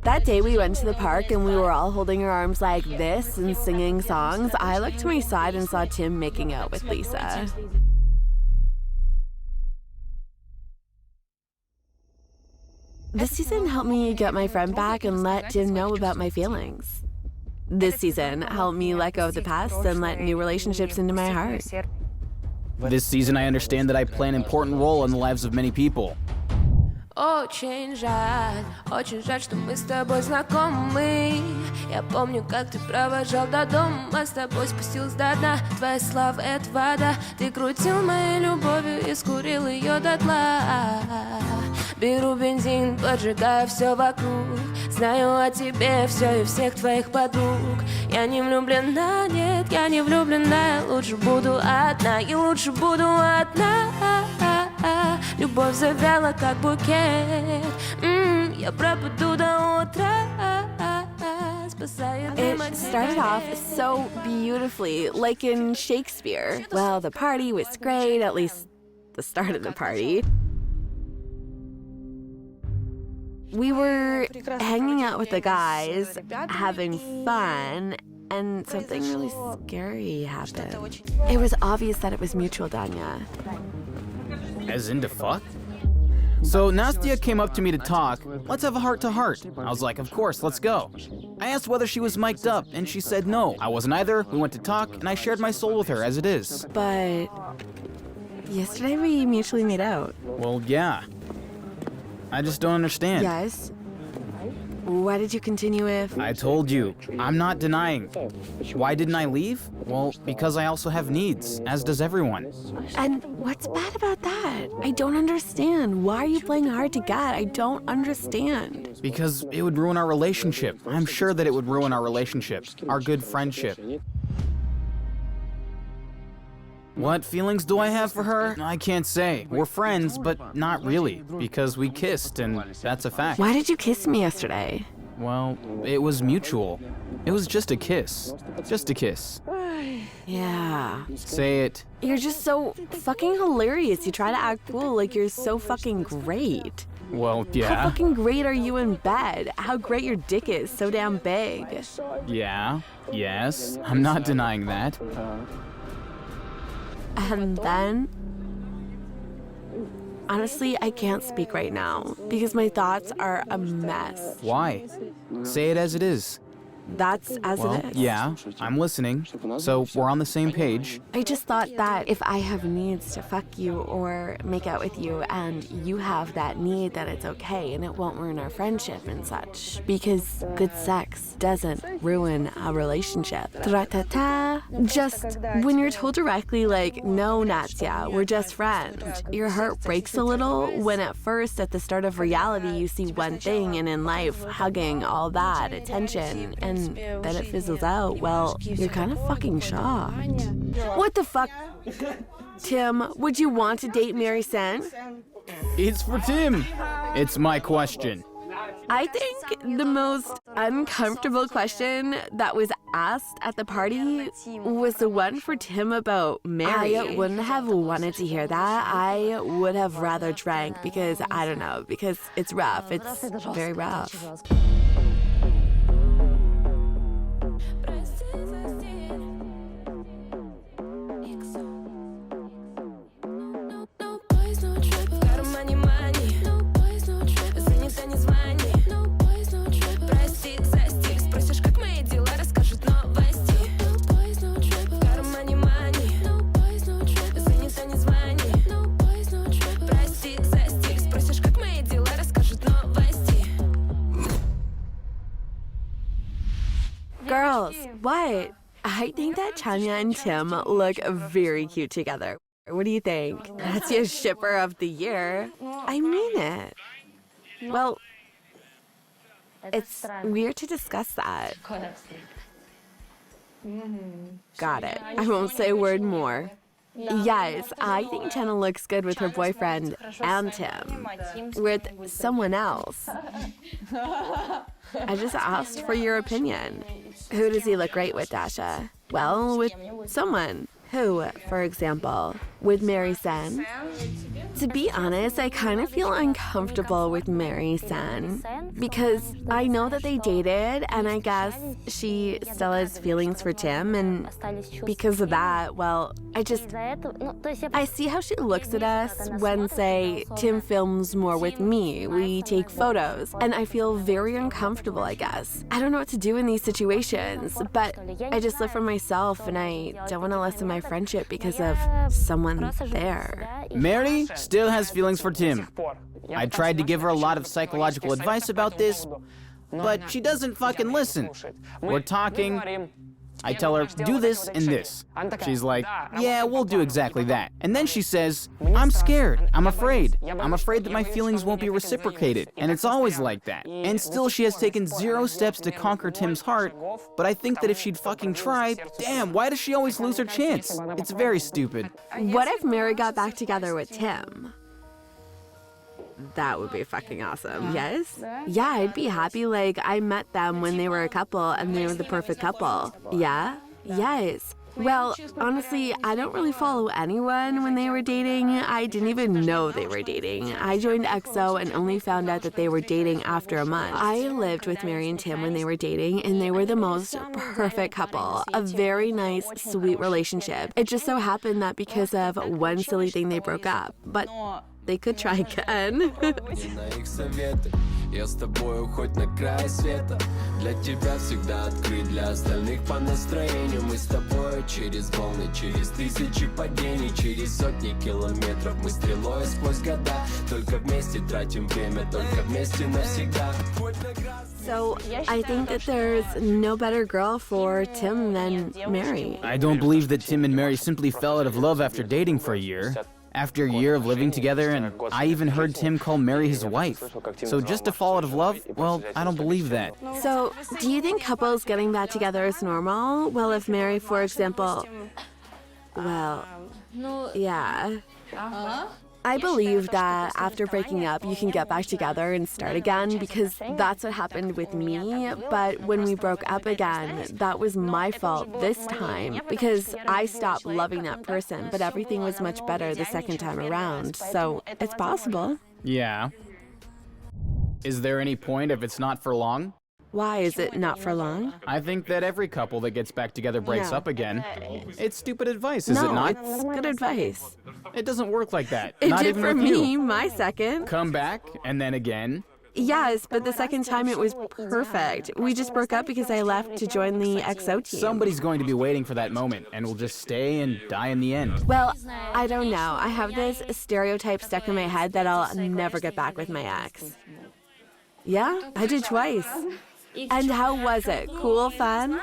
That day we went to the park and we were all holding our arms like this and singing songs. I looked to my side and saw Tim making out with Lisa. This season helped me get my friend back and let Tim know about my feelings. This season helped me let go of the past and let new relationships into my heart. This season I understand that I play an important role in the lives of many people. Очень жаль, что мы с тобой знакомы. Я помню, как ты провожал до дома, с тобой спустилась до дна. Твоя слава — это вода. Ты крутил моей любовью и скурил ее дотла. Беру бензин, поджигаю все вокруг. Знаю о тебе все и всех твоих подруг. Я не влюблена, нет, я не влюблена. Лучше буду одна, и лучше буду одна. Любовь завяла, как букет. Я пропаду до утра. It started off so beautifully, like in Shakespeare. Well, the party was great, at least the start of the party. We were hanging out with the guys, having fun, and something really scary happened. It was obvious that it was mutual, Danya. As in to fuck? So Nastya came up to me to talk. Let's have a heart-to-heart. I was like, of course, let's go. I asked whether she was mic'd up, and she said no. I wasn't either. We went to talk, and I shared my soul with her as it is. But yesterday we mutually made out. Well, yeah. I just don't understand. Yes? Why did you continue if... I told you, I'm not denying. Why didn't I leave? Well, because I also have needs, as does everyone. And what's bad about that? I don't understand. Why are you playing hard to get? I don't understand. Because it would ruin our relationship. I'm sure that it would ruin our relationship, our good friendship. What feelings do I have for her? I can't say. We're friends, but not really, because we kissed, and that's a fact. Why did you kiss me yesterday? Well, it was mutual. It was just a kiss. Just a kiss. Yeah. Say it. You're just so fucking hilarious. You try to act cool like you're so fucking great. Well, yeah. How fucking great are you in bed? How great your dick is, so damn big. Yeah. Yes. I'm not denying that. And then, honestly, I can't speak right now because my thoughts are a mess. Why? Say it as it is. That's as Well, it is. yeah, I'm listening. So we're on the same page. I just thought that if I have needs to fuck you or make out with you and you have that need, that it's okay and it won't ruin our friendship and such. Because good sex doesn't ruin a relationship. Tra-ta-ta. Just when you're told directly like, no, Nastya, we're just friends, your heart breaks a little when at first, at the start of reality, you see one thing and in life, hugging, all that, attention, and then it fizzles out. Well, you're kind of fucking shocked. What the fuck? Tim, would you want to date Mary Senn? It's for Tim. It's my question. I think the most uncomfortable question that was asked at the party was the one for Tim about Mary. I wouldn't have wanted to hear that. I would have rather drank because, I don't know, because it's rough. It's very rough. Girls, what? I think that Danya and Tim look very cute together. What do you think? That's your shipper of the year. I mean it. Well, it's weird to discuss that. Got it. I won't say a word more. Yes, I think Jenna looks good with her boyfriend and Tim. With someone else. I just asked for your opinion. Who does he look great with, Dasha? Well, with someone. Who, for example? With Mary Senn? To be honest, I kind of feel uncomfortable with Mary Senn because I know that they dated, and I guess she still has feelings for Tim, and because of that, well, I see how she looks at us when, say, Tim films more with me, we take photos, and I feel very uncomfortable, I guess. I don't know what to do in these situations, but I just live for myself, and I don't want to lessen my friendship because of someone there. Mary still has feelings for Tim. I tried to give her a lot of psychological advice about this, but she doesn't fucking listen. We're talking. I tell her, do this and this. She's like, yeah, we'll do exactly that. And then she says, I'm scared. I'm afraid. I'm afraid that my feelings won't be reciprocated. And it's always like that. And still she has taken 0 steps to conquer Tim's heart. But I think that if she'd fucking try, damn, why does she always lose her chance? It's very stupid. What if Mary got back together with Tim? That would be fucking awesome. Yes? Yeah, I'd be happy. Like, I met them when they were a couple and they were the perfect couple. Yeah? Yes. Well, honestly, I don't really follow anyone when they were dating. I didn't even know they were dating. I joined EXO and only found out that they were dating after a month. I lived with Mary and Tim when they were dating, and they were the most perfect couple. A very nice, sweet relationship. It just so happened that because of one silly thing they broke up. But they could try again. Я с тобою хоть на край света. Для тебя всегда открыт, для остальных по настроению. Мы с тобой через волны, через тысячи падений, через сотни километров. Мы стрелой сквозь года. Только вместе тратим время, только вместе навсегда. So, I think that there's no better girl for Tim than Mary. I don't believe that Tim and Mary simply fell out of love after dating for a year. After a year of living together, and I even heard Tim call Mary his wife. So just to fall out of love, well, I don't believe that. So, do you think couples getting back together is normal? Well, if Mary, for example, well, yeah. I believe that after breaking up, you can get back together and start again, because that's what happened with me. But when we broke up again, that was my fault this time, because I stopped loving that person, but everything was much better the second time around. So it's possible. Yeah. Is there any point if it's not for long? Why is it not for long? I think that every couple that gets back together breaks No. up again. It's stupid advice, is it No, not? it's good advice. It doesn't work like that. It Not did even for with me, you. my second. Come back, and then again. Yes, but the second time it was perfect. We just broke up because I left to join the EXO team. Somebody's going to be waiting for that moment, and will just stay and die in the end. Well, I don't know. I have this stereotype stuck in my head that I'll never get back with my ex. Yeah, I did twice. And how was it? Cool, fun?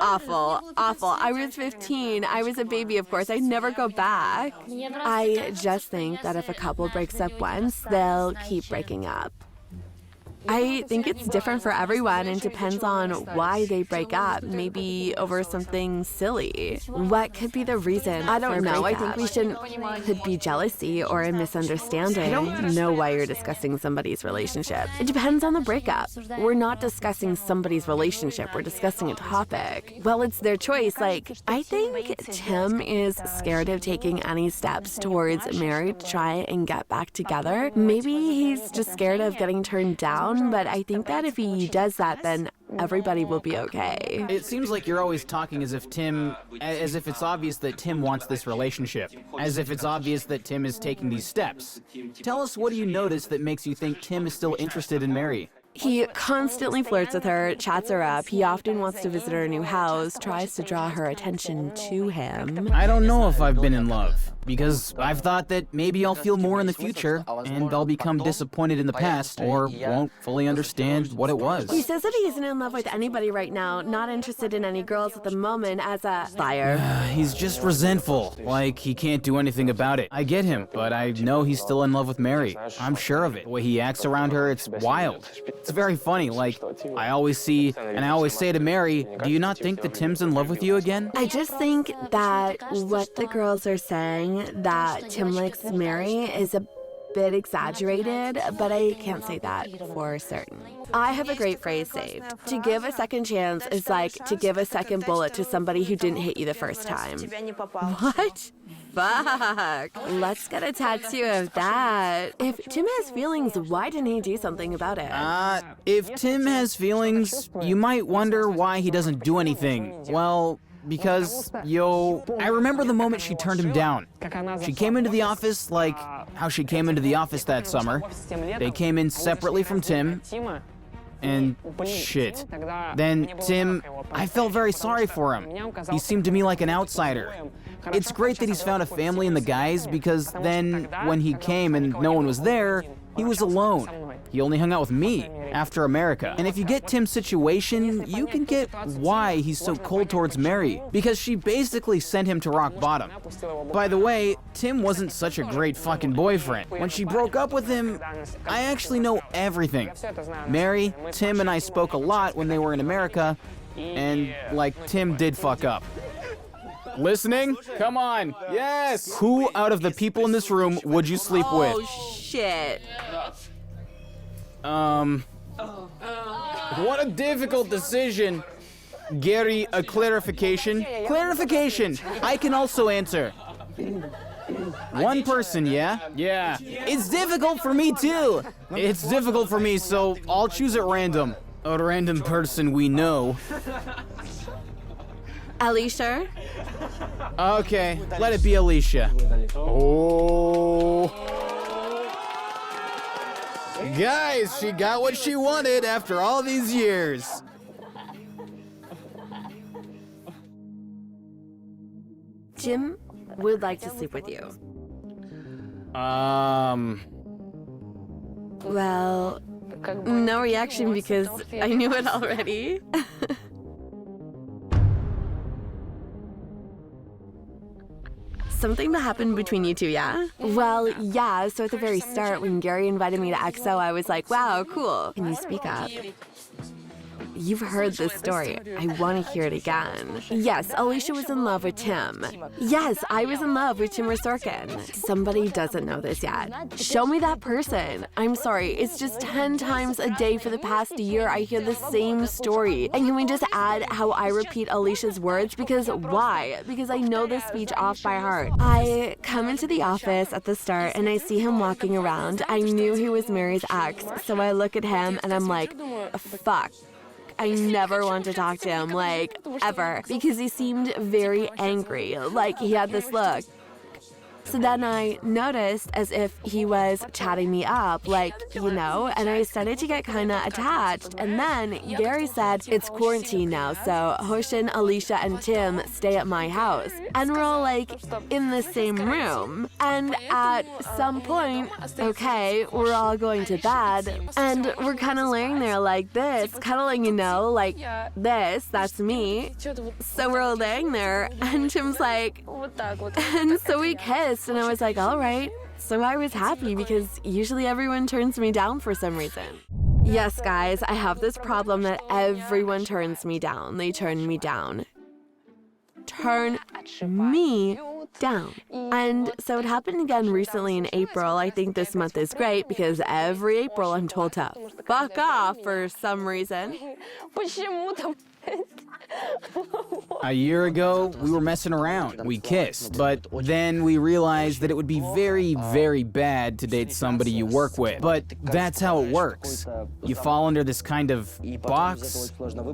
Awful, awful. I was 15. I was a baby, of course. I'd never go back. I just think that if a couple breaks up once, they'll keep breaking up. I think it's different for everyone and depends on why they break up. Maybe over something silly. What could be the reason? I don't know. I think we shouldn't. Could be jealousy or a misunderstanding. I don't know why you're discussing somebody's relationship. It depends on the breakup. We're not discussing somebody's relationship. We're discussing a topic. Well, it's their choice. Like, I think Tim is scared of taking any steps towards Mary to try and get back together. Maybe he's just scared of getting turned down. But I think that if he does that, then everybody will be okay. It seems like you're always talking as if it's obvious that Tim wants this relationship. As if it's obvious that Tim is taking these steps. Tell us, what do you notice that makes you think Tim is still interested in Mary? He constantly flirts with her, chats her up. He often wants to visit her new house, tries to draw her attention to him. I don't know if I've been in love, because I've thought that maybe I'll feel more in the future, and I'll become disappointed in the past, or won't fully understand what it was. He says that he isn't in love with anybody right now, not interested in any girls at the moment as a liar. He's just resentful, like he can't do anything about it. I get him, but I know he's still in love with Mary. I'm sure of it. The way he acts around her, it's wild. It's very funny, like, I always say to Mary, do you not think that Tim's in love with you again? I just think that what the girls are saying, that Tim likes Mary, is a bit exaggerated, but I can't say that for certain. I have a great phrase saved. To give a second chance is like to give a second bullet to somebody who didn't hit you the first time. What? Fuck. Let's get a tattoo of that. If Tim has feelings, why didn't he do something about it? If Tim has feelings, you might wonder why he doesn't do anything. Well, because, I remember the moment she turned him down. She came into the office like how she came into the office that summer. They came in separately from Tim. And shit. Then Tim, I felt very sorry for him. He seemed to me like an outsider. It's great that he's found a family in the guys, because then when he came and no one was there, he was alone. He only hung out with me after America. And if you get Tim's situation, you can get why he's so cold towards Mary, because she basically sent him to rock bottom. By the way, Tim wasn't such a great fucking boyfriend. When she broke up with him, I actually know everything. Mary, Tim, and I spoke a lot when they were in America, and, Tim did fuck up. Listening? Come on. Yes! Who out of the people in this room would you sleep with? Oh, shit. What a difficult decision. Gary, a clarification? Clarification! I can also answer. One person, yeah? Yeah. It's difficult for me, too. It's difficult for me, so I'll choose at random. A random person we know. Alisha? Okay, let it be Alisha. Oh. Guys, she got what she wanted after all these years. Jim would like to sleep with you. Well, no reaction because I knew it already. Something that happened between you two, yeah? Well, yeah, so at the very start, when Gary invited me to EXO, I was like, wow, cool. Can you speak up? You've heard this story. I want to hear it again. Yes, Alisha was in love with Tim. Yes, I was in love with Tim Sorkin. Somebody doesn't know this yet. Show me that person. I'm sorry, it's just 10 times a day for the past year I hear the same story. And can we just add how I repeat Alisha's words? Because why? Because I know this speech off by heart. I come into the office at the start and I see him walking around. I knew he was Mary's ex, so I look at him and I'm like, fuck. I never want to talk to him, ever, because he seemed very angry, he had this look. So then I noticed as if he was chatting me up, and I started to get kind of attached. And then Gary said, it's quarantine now, so Hoshin, Alisha, and Tim stay at my house. And we're all, in the same room. And at some point, okay, we're all going to bed, and we're kind of laying there like this, cuddling, this, that's me. So we're all laying there, and Tim's like, and so we kissed. And I was like, all right. So I was happy because usually everyone turns me down for some reason. Yes, guys, I have this problem that everyone turns me down. They turn me down. Turn me down. And so it happened again recently in April. I think this month is great because every April I'm told to fuck off for some reason. A year ago, we were messing around. We kissed, but then we realized that it would be very, very bad to date somebody you work with. But that's how it works. You fall under this kind of box,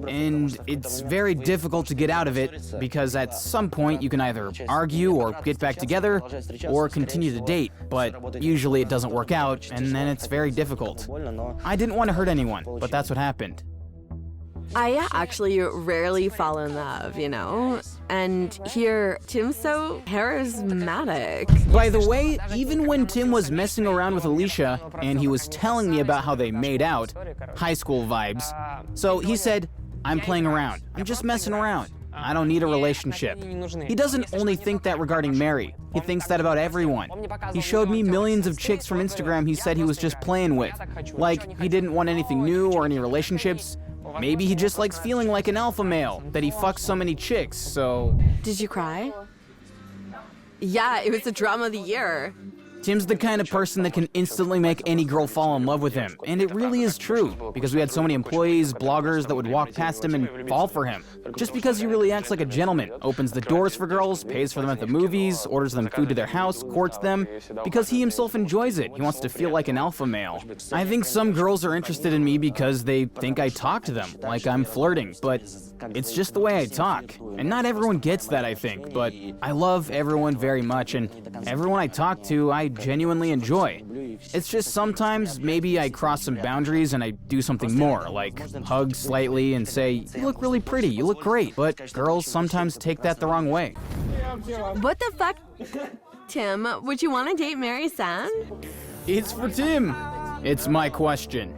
and it's very difficult to get out of it because at some point you can either argue or get back together or continue to date, but usually it doesn't work out, and then it's very difficult. I didn't want to hurt anyone, but that's what happened. I actually rarely fall in love, And here, Tim's so charismatic. By the way, even when Tim was messing around with Alisha and he was telling me about how they made out, high school vibes, so he said, I'm playing around. I'm just messing around. I don't need a relationship. He doesn't only think that regarding Mary. He thinks that about everyone. He showed me millions of chicks from Instagram he said he was just playing with. He didn't want anything new or any relationships. Maybe he just likes feeling like an alpha male, that he fucks so many chicks, so... Did you cry? Yeah, it was the drama of the year. Tim's the kind of person that can instantly make any girl fall in love with him, and it really is true, because we had so many employees, bloggers that would walk past him and fall for him. Just because he really acts like a gentleman, opens the doors for girls, pays for them at the movies, orders them food to their house, courts them, because he himself enjoys it. He wants to feel like an alpha male. I think some girls are interested in me because they think I talk to them, like I'm flirting, but it's just the way I talk. And not everyone gets that, I think, but I love everyone very much, and everyone I talk to, I genuinely enjoy. It's just sometimes maybe I cross some boundaries and I do something more, like hug slightly and say, "You look really pretty, you look great." But girls sometimes take that the wrong way. What the fuck? Tim, would you want to date Mary Senn? It's for Tim. It's my question.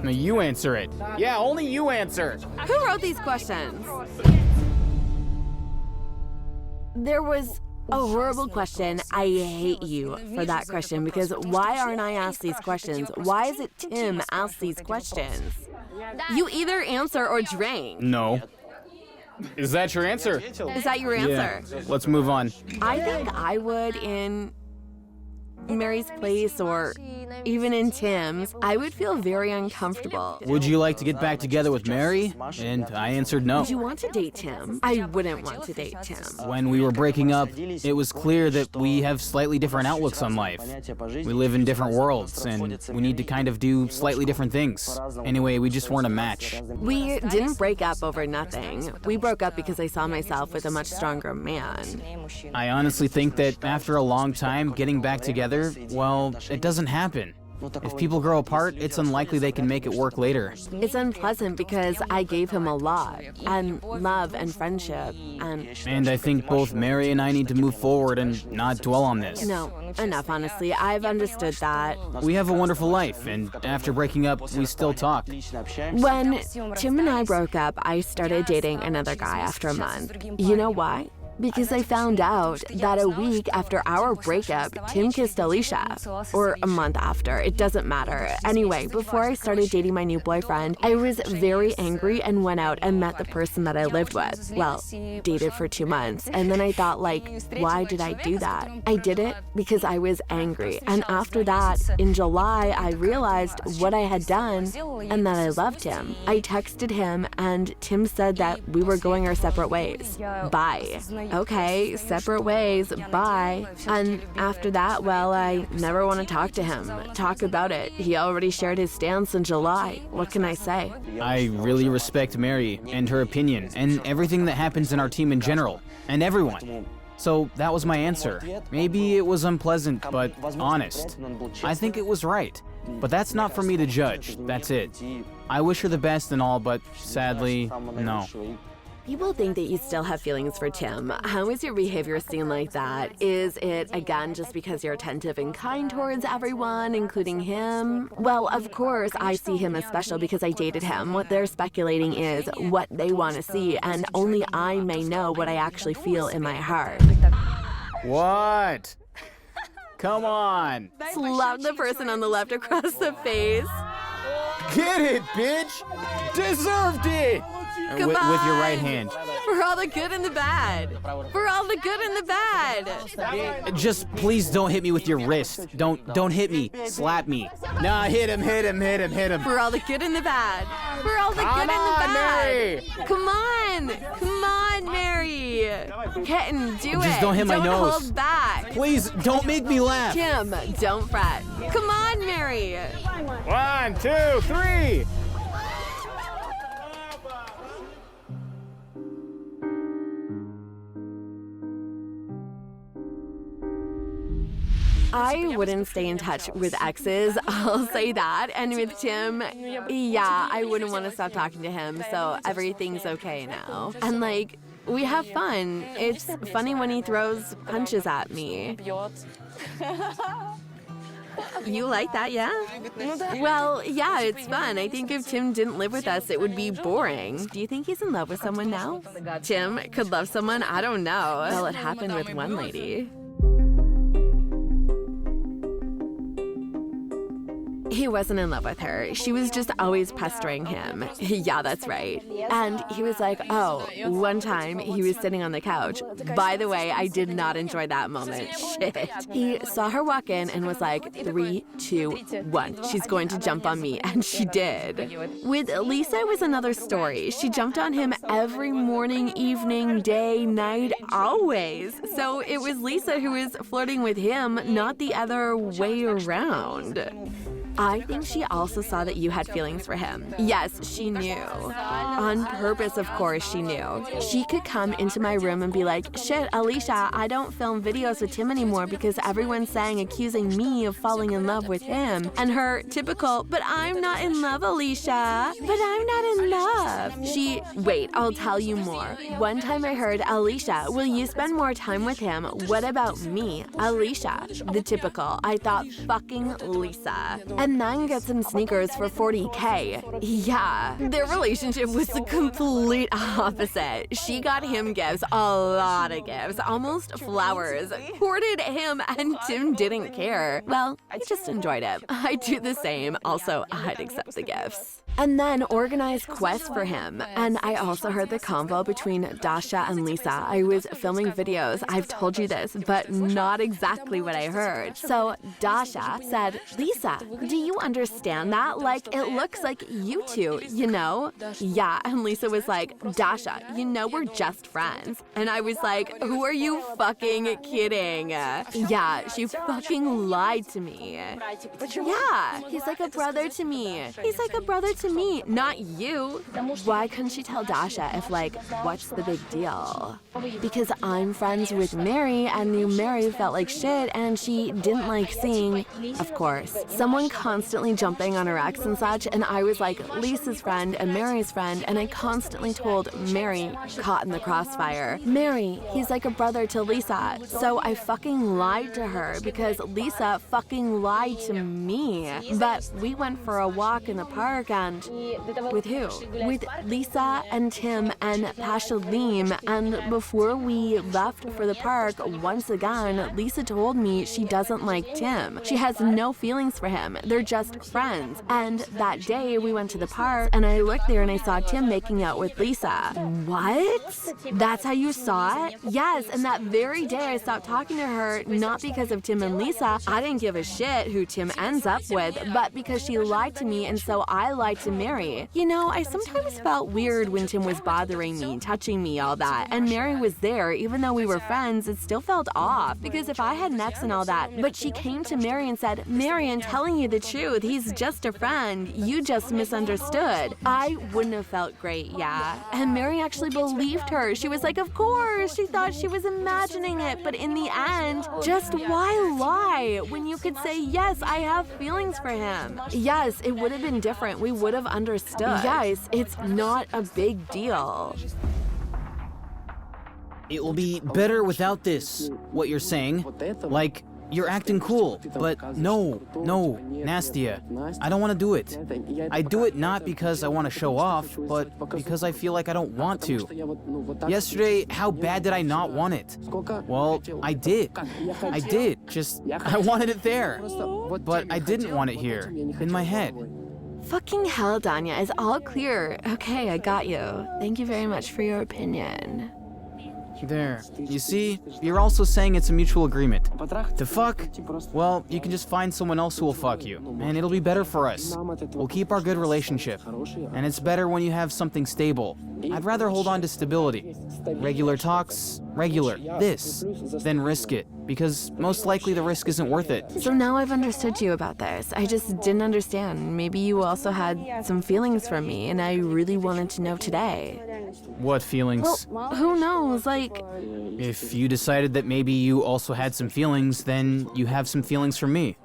Now you answer it. Yeah, only you answer. Who wrote these questions? There was a horrible question. I hate you for that question, because why aren't I asked these questions? Why is it Tim asks these questions? You either answer or drink. No. Is that your answer? Is that your answer? Yeah. Let's move on. I think I would in Mary's place, or even in Tim's. I would feel very uncomfortable. Would you like to get back together with Mary? And I answered no. Would you want to date Tim? I wouldn't want to date Tim. When we were breaking up, it was clear that we have slightly different outlooks on life. We live in different worlds, and we need to kind of do slightly different things. Anyway, we just weren't a match. We didn't break up over nothing. We broke up because I saw myself with a much stronger man. I honestly think that after a long time, getting back together, well, it doesn't happen. If people grow apart, it's unlikely they can make it work later. It's unpleasant because I gave him a lot, and love and friendship, And I think both Mary and I need to move forward and not dwell on this. No, enough, honestly. I've understood that. We have a wonderful life, and after breaking up, we still talk. When Tim and I broke up, I started dating another guy after a month. You know why? Because I found out that a week after our breakup, Tim kissed Alisha. Or a month after, it doesn't matter. Anyway, before I started dating my new boyfriend, I was very angry and went out and met the person that I lived with. Well, dated for 2 months. And then I thought, like, why did I do that? I did it because I was angry. And after that, in July, I realized what I had done and that I loved him. I texted him and Tim said that we were going our separate ways. Bye. Okay, separate ways, bye. And after that, well, I never want to talk to him, talk about it. He already shared his stance in July. What can I say? I really respect Mary and her opinion and everything that happens in our team in general, and everyone. So that was my answer. Maybe it was unpleasant, but honest. I think it was right. But that's not for me to judge, that's it. I wish her the best and all, but sadly, no. People think that you still have feelings for Tim. How is your behavior seen like that? Is it, again, just because you're attentive and kind towards everyone, including him? Well, of course, I see him as special because I dated him. What they're speculating is what they want to see, and only I may know what I actually feel in my heart. What? Come on. Slap the person on the left across the face. Get it, bitch! Deserved it! Come With your on. right hand. For all the good and the bad. For all the good and the bad. Just please don't hit me with your wrist. Don't hit me. Slap me. Nah, hit him. For all the good and the bad. For all the good and the bad. Mary. Come on, Mary. Kitten, do it. Just don't hit my nose. Don't hold back. Please don't make me laugh. Tim, don't fret. Come on, Mary. 1, 2, 3. I wouldn't stay in touch with exes, I'll say that. And with Tim, yeah, I wouldn't want to stop talking to him, so everything's okay now. And like, we have fun. It's funny when he throws punches at me. You like that, yeah? Well, yeah, it's fun. I think if Tim didn't live with us, it would be boring. Do you think he's in love with someone now? Tim could love someone? I don't know. Well, it happened with one lady. He wasn't in love with her. She was just always pestering him. Yeah, that's right. And he was like, oh, one time he was sitting on the couch. By the way, I did not enjoy that moment. Shit. He saw her walk in and was like, 3, 2, 1. She's going to jump on me. And she did. With Lisa, it was another story. She jumped on him every morning, evening, day, night, always. So it was Lisa who was flirting with him, not the other way around. I think she also saw that you had feelings for him. Yes, she knew. On purpose, of course, she knew. She could come into my room and be like, shit, Alisha, I don't film videos with Tim anymore because everyone's accusing me of falling in love with him. And her typical, but I'm not in love, Alisha. But I'm not in love. Wait, I'll tell you more. One time I heard, Alisha, will you spend more time with him? What about me? Alisha. The typical, I thought fucking Lisa. And then get some sneakers for $40K. Yeah, their relationship was the complete opposite. She got him gifts, a lot of gifts, almost flowers, courted him, and Tim didn't care. Well, I just enjoyed it. I'd do the same. Also, I'd accept the gifts. And then organized quests for him. And I also heard the convo between Dasha and Lisa. I was filming videos, I've told you this, but not exactly what I heard. So Dasha said, Lisa, do you understand that? Like, it looks like you two, you know? Yeah, and Lisa was like, Dasha, you know we're just friends. And I was like, who are you fucking kidding? Yeah, she fucking lied to me. Yeah, he's like a brother to me. He's like a brother to me, not you. Why couldn't she tell Dasha if, like, what's the big deal? Because I'm friends with Mary, and knew Mary felt like shit, and she didn't like seeing, of course, someone constantly jumping on her ex and such, and I was like Lisa's friend and Mary's friend, and I constantly told Mary, caught in the crossfire, Mary, he's like a brother to Lisa. So I fucking lied to her because Lisa fucking lied to me. But we went for a walk in the park, and with who? With Lisa and Tim and Pashalim, and before we left for the park, once again, Lisa told me she doesn't like Tim. She has no feelings for him. They're just friends. And that day we went to the park and I looked there and I saw Tim making out with Lisa. What? That's how you saw it? Yes, and that very day I stopped talking to her, not because of Tim and Lisa. I didn't give a shit who Tim ends up with, but because she lied to me, and so I lied to Mary. You know, I sometimes felt weird when Tim was bothering me, touching me, all that, and Mary was there. Even though we were friends, it still felt off, because if I had an ex and all that, but she came to Mary and said, Mary, I'm telling you the truth, he's just a friend, you just misunderstood. I wouldn't have felt great, yeah. And Mary actually believed her. She was like, of course, she thought she was imagining it, but in the end, just why lie when you could say, yes, I have feelings for him? Yes, it would have been different. We would have understood. Guys, it's not a big deal. It will be better without this, what you're saying. Like, you're acting cool, but no, Nastya, I don't want to do it. I do it not because I want to show off, but because I feel like I don't want to. Yesterday, how bad did I not want it? Well, I did. Just, I wanted it there. But I didn't want it here, in my head. Fucking hell, Danya, it's all clear. Okay, I got you. Thank you very much for your opinion. There. You see, you're also saying it's a mutual agreement. To fuck? Well, you can just find someone else who will fuck you, and it'll be better for us. We'll keep our good relationship, and it's better when you have something stable. I'd rather hold on to stability. Regular talks, regular, this, then risk it, because most likely the risk isn't worth it. So now I've understood you about this. I just didn't understand. Maybe you also had some feelings for me, and I really wanted to know today. What feelings? Well, who knows, like... If you decided that maybe you also had some feelings, then you have some feelings for me.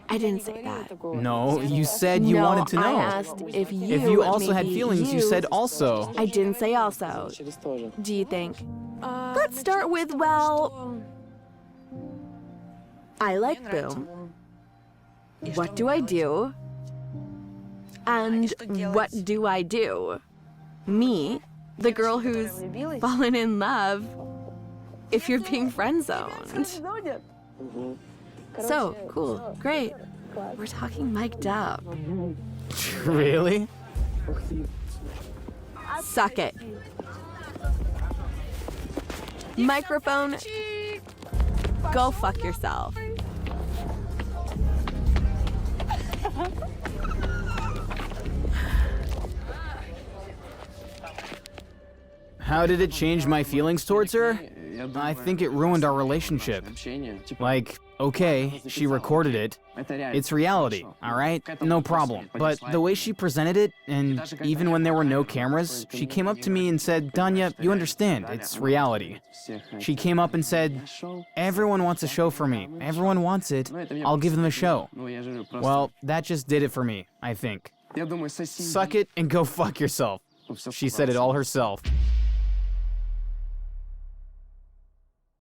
I didn't say that. No, you said you wanted to know. I asked if you... If you also had feelings, you said also. I didn't say also. Do you think? Let's start with, well... I like Boom. What do I do? And what do I do? Me, the girl who's fallen in love, if you're being friend-zoned. So, cool, great. We're talking mic'd up. Really? Suck it. Microphone. Go fuck yourself. How did it change my feelings towards her? I think it ruined our relationship. Like, okay, she recorded it. It's reality, alright? No problem. But the way she presented it, and even when there were no cameras, she came up to me and said, Danya, you understand, it's reality. She came up and said, everyone wants a show for me. Everyone wants it. I'll give them a show. Well, that just did it for me, I think. Suck it and go fuck yourself. She said it all herself.